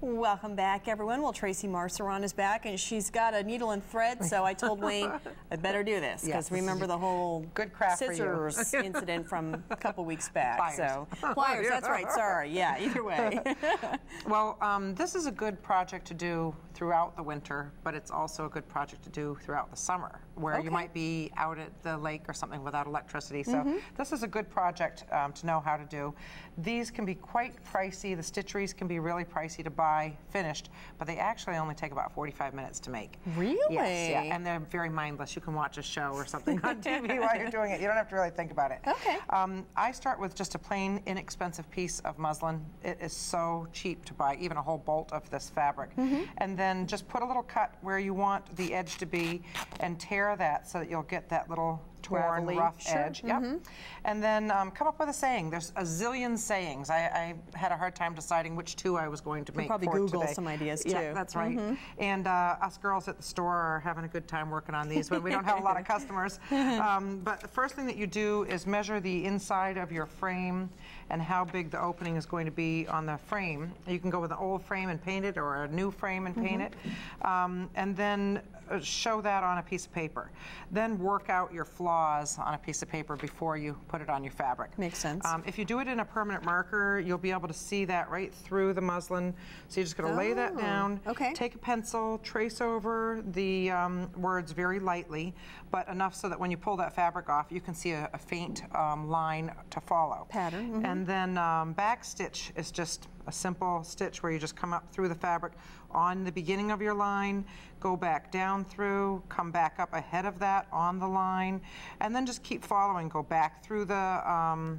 Welcome back, everyone. Well, Tracy Marceron is back, and she's got a needle and thread, so I told Wayne I better do this, because remember the whole good craft scissors incident from a couple weeks back. Pliers. So pliers, that's right, sorry. Yeah, either way. Well, this is a good project to do throughout the winter, but it's also a good project to do throughout the summer, where you might be out at the lake or something without electricity. So this is a good project to know how to do. These can be quite pricey. The Stitcheries can be really pricey to buy finished, but they actually only take about 45 minutes to make. Really? Yes, yeah, and they're very mindless. You can watch a show or something on TV while you're doing it. You don't have to really think about it. Okay. I start with just a plain, inexpensive piece of muslin. It is so cheap to buy, even a whole bolt of this fabric. And then just put a little cut where you want the edge to be and tear that so that you'll get that little torn, rough edge. Yep. And then come up with a saying. There's a zillion sayings. I had a hard time deciding which two I was going to make probably for Google today. some ideas too. Yeah, that's right. And us girls at the store are having a good time working on these when we don't have a lot of customers. But the first thing that you do is measure the inside of your frame and how big the opening is going to be on the frame. You can go with an old frame and paint it, or a new frame and paint it. And then show that on a piece of paper. Then work out your flaws on a piece of paper before you put it on your fabric. Makes sense. If you do it in a permanent marker, you'll be able to see that right through the muslin. So you're just going to lay that down, take a pencil, trace over the words very lightly, but enough so that when you pull that fabric off, you can see a faint line to follow. Pattern. And then back stitch is just a simple stitch where you just come up through the fabric on the beginning of your line, go back down through, come back up ahead of that on the line, and then just keep following. Go back through the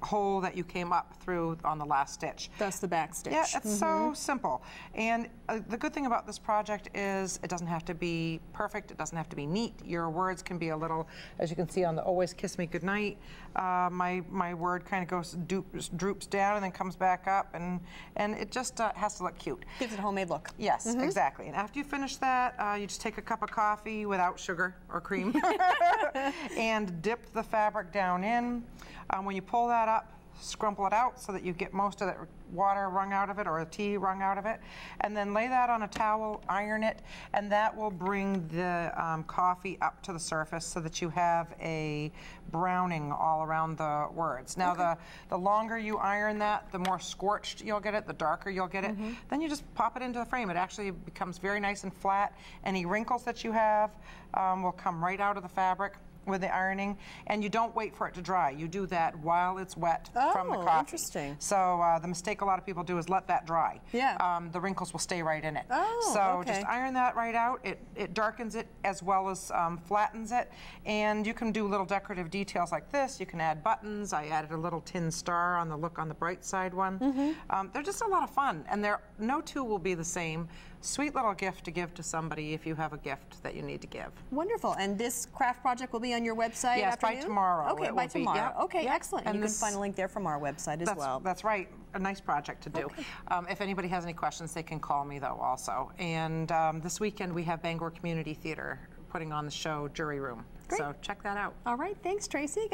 hole that you came up through on the last stitch. That's the back stitch. Yeah, it's so simple. And the good thing about this project is it doesn't have to be perfect. It doesn't have to be neat. Your words can be a little, as you can see on the Always Kiss Me Goodnight, my word kind of goes, droops down and then comes back up, and it just has to look cute. Gives it a homemade look. Yes, exactly. And after you finish that, you just take a cup of coffee without sugar or cream and dip the fabric down in. When you pull that up, scrumple it out so that you get most of that water wrung out of it, or the tea wrung out of it, and then lay that on a towel, iron it, and that will bring the coffee up to the surface so that you have a browning all around the words. Now the longer you iron that, the more scorched you'll get it, the darker you'll get it. Then you just pop it into the frame. It actually becomes very nice and flat. Any wrinkles that you have will come right out of the fabric with the ironing, and you don't wait for it to dry. You do that while it's wet from the coffee. Oh, interesting. So the mistake a lot of people do is let that dry. Yeah. The wrinkles will stay right in it. Oh, so just iron that right out. It darkens it as well as flattens it, and you can do little decorative details like this. You can add buttons. I added a little tin star on the look on the bright side one. They're just a lot of fun, and no two will be the same. Sweet little gift to give to somebody if you have a gift that you need to give. Wonderful. And this craft project will be on your website Yes, afternoon? by tomorrow. Okay, by tomorrow. Okay, excellent. And you can this, find a link there from our website as well. That's right. A nice project to do. If anybody has any questions, they can call me, though, also. And this weekend, we have Bangor Community Theater putting on the show Jury Room. Great. So check that out. All right. Thanks, Tracy.